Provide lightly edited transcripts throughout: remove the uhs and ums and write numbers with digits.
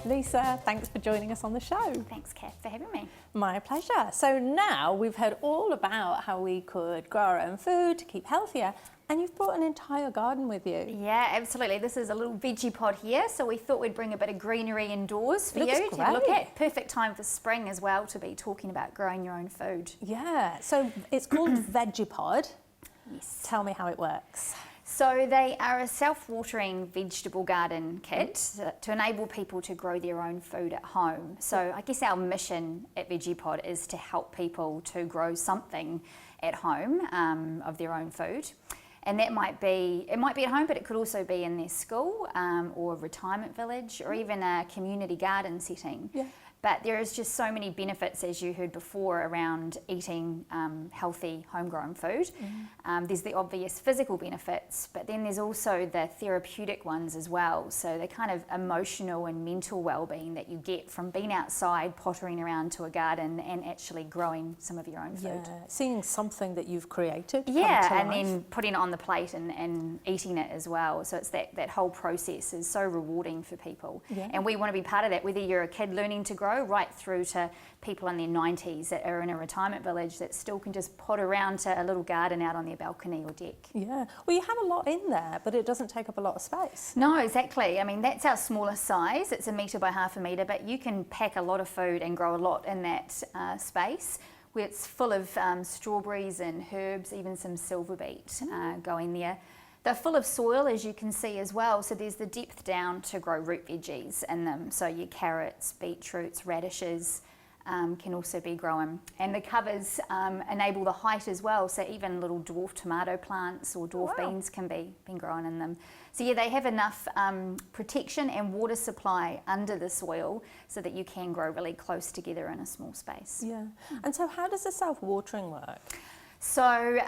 Lisa, thanks for joining us on the show. Thanks, Cath, for having me. My pleasure. So now we've heard all about how we could grow our own food to keep healthier, and you've brought an entire garden with you. Yeah, absolutely. This is a little veggie pod here, so we thought we'd bring a bit of greenery indoors for you to look at. Perfect time for spring as well to be talking about growing your own food. Yeah, so it's called Vegepod. Yes. Tell me how it works. So they are a self-watering vegetable garden kit to enable people to grow their own food at home. So I guess our mission at Vegepod is to help people to grow something at home of their own food. And that might be at home, but it could also be in their school or retirement village or even a community garden setting. Yeah. But there is just so many benefits, as you heard before, around eating healthy homegrown food. There's the obvious physical benefits, but then there's also the therapeutic ones as well. So the kind of emotional and mental well-being that you get from being outside, pottering around to a garden and actually growing some of your own food. Yeah, seeing something that you've created. Yeah, and then putting it on the plate and eating it as well. So it's that whole process is so rewarding for people. Yeah. And we want to be part of that, whether you're a kid learning to grow right through to people in their 90s that are in a retirement village that still can just pot around to a little garden out on their balcony or deck. Yeah, well, you have a lot in there, but it doesn't take up a lot of space. No, exactly. I mean, that's our smallest size. It's 1 metre by half a metre, but you can pack a lot of food and grow a lot in that space, where it's full of strawberries and herbs, even some silver beet going there. They're full of soil, as you can see as well, so there's the depth down to grow root veggies in them. So your carrots, beetroots, radishes can also be grown. And the covers enable the height as well, so even little dwarf tomato plants or dwarf beans can be grown in them. So yeah, they have enough protection and water supply under the soil so that you can grow really close together in a small space. Yeah, and so how does the self-watering work? So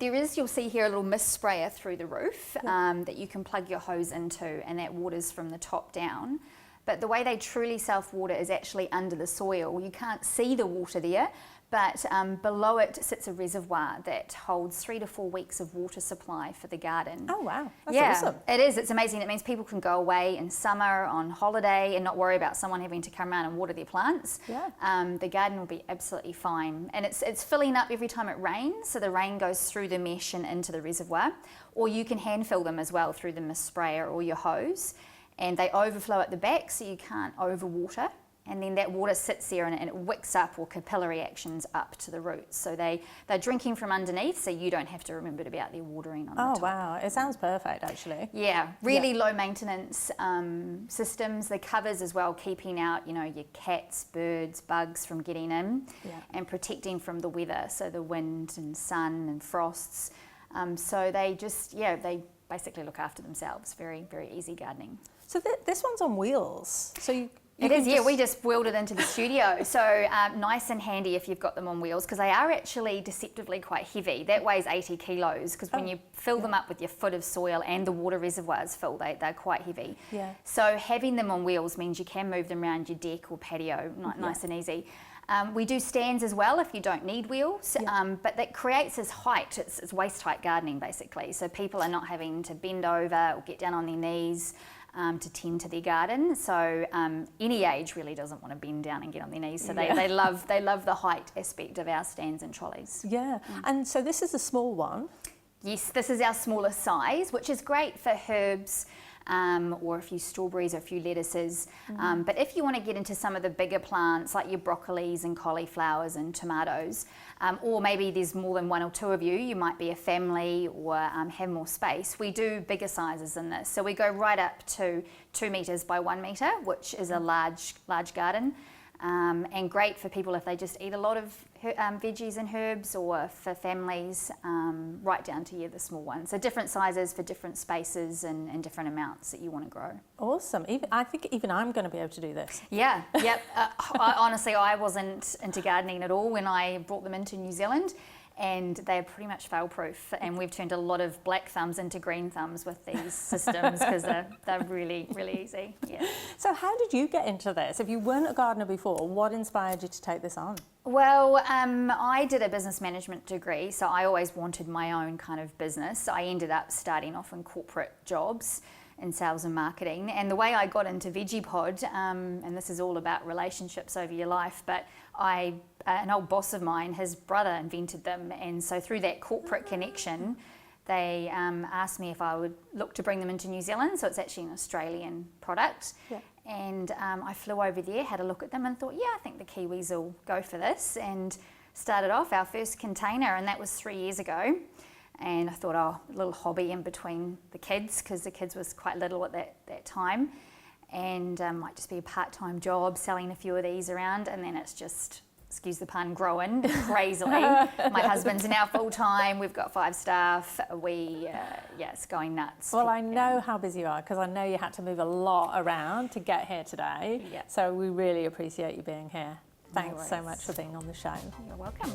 you'll see here a little mist sprayer through the roof that you can plug your hose into, and that waters from the top down. But the way they truly self-water is actually under the soil. You can't see the water there, but below it sits a reservoir that holds 3 to 4 weeks of water supply for the garden. Oh wow, that's awesome. It is, it's amazing. It means people can go away in summer on holiday and not worry about someone having to come around and water their plants. Yeah. The garden will be absolutely fine. And it's filling up every time it rains, so the rain goes through the mesh and into the reservoir. Or you can hand fill them as well through the mist sprayer or your hose. And they overflow at the back, so you can't overwater. And then that water sits there and it wicks up, or capillary actions up to the roots. So they're drinking from underneath, so you don't have to remember about their watering on the top. Oh wow, it sounds perfect actually. Yeah, really low maintenance systems. The covers as well, keeping out your cats, birds, bugs from getting in, and protecting from the weather, so the wind and sun and frosts. So they basically look after themselves. Very, very easy gardening. So this one's on wheels. So it is, yeah. We just wheeled it into the studio. So nice and handy if you've got them on wheels, because they are actually deceptively quite heavy. That weighs 80 kilos, because when you fill them up with your foot of soil and the water reservoirs full, they're quite heavy. Yeah. So having them on wheels means you can move them around your deck or patio nice and easy. We do stands as well if you don't need wheels, but that creates this height. It's waist-height gardening basically, so people are not having to bend over or get down on their knees to tend to their garden. So any age really doesn't want to bend down and get on their knees, so they love the height aspect of our stands and trolleys. Yeah, and so this is a small one. Yes, this is our smallest size, which is great for herbs, or a few strawberries or a few lettuces. But if you want to get into some of the bigger plants like your broccolis and cauliflowers and tomatoes, or maybe there's more than 1 or 2 of you, you might be a family or have more space, we do bigger sizes in this. So we go right up to 2 metres by 1 metre, which is a large garden. And great for people if they just eat a lot of veggies and herbs, or for families, right down to the small ones. So different sizes for different spaces and different amounts that you want to grow. Awesome. I think even I'm going to be able to do this. Yeah, yep. Honestly, I wasn't into gardening at all when I brought them into New Zealand. And they're pretty much fail-proof, and we've turned a lot of black thumbs into green thumbs with these systems, because they're really, really easy. Yeah. So how did you get into this? If you weren't a gardener before, what inspired you to take this on? Well, I did a business management degree, so I always wanted my own kind of business. I ended up starting off in corporate jobs in sales and marketing. And the way I got into Vegepod, and this is all about relationships over your life, but an old boss of mine, his brother invented them, and so through that corporate connection, they asked me if I would look to bring them into New Zealand. So it's actually an Australian product. Yeah. And I flew over there, had a look at them and thought, yeah, I think the Kiwis will go for this, and started off our first container, and that was 3 years ago. And I thought, a little hobby in between the kids, because the kids was quite little at that time, and might just be a part-time job selling a few of these around, and then it's just, excuse the pun, growing crazily. My husband's now full-time, we've got 5 staff, it's going nuts. Well, I know how busy you are, because I know you had to move a lot around to get here today. Yeah. So we really appreciate you being here. No Thanks so worries. much for being on the show. You're welcome.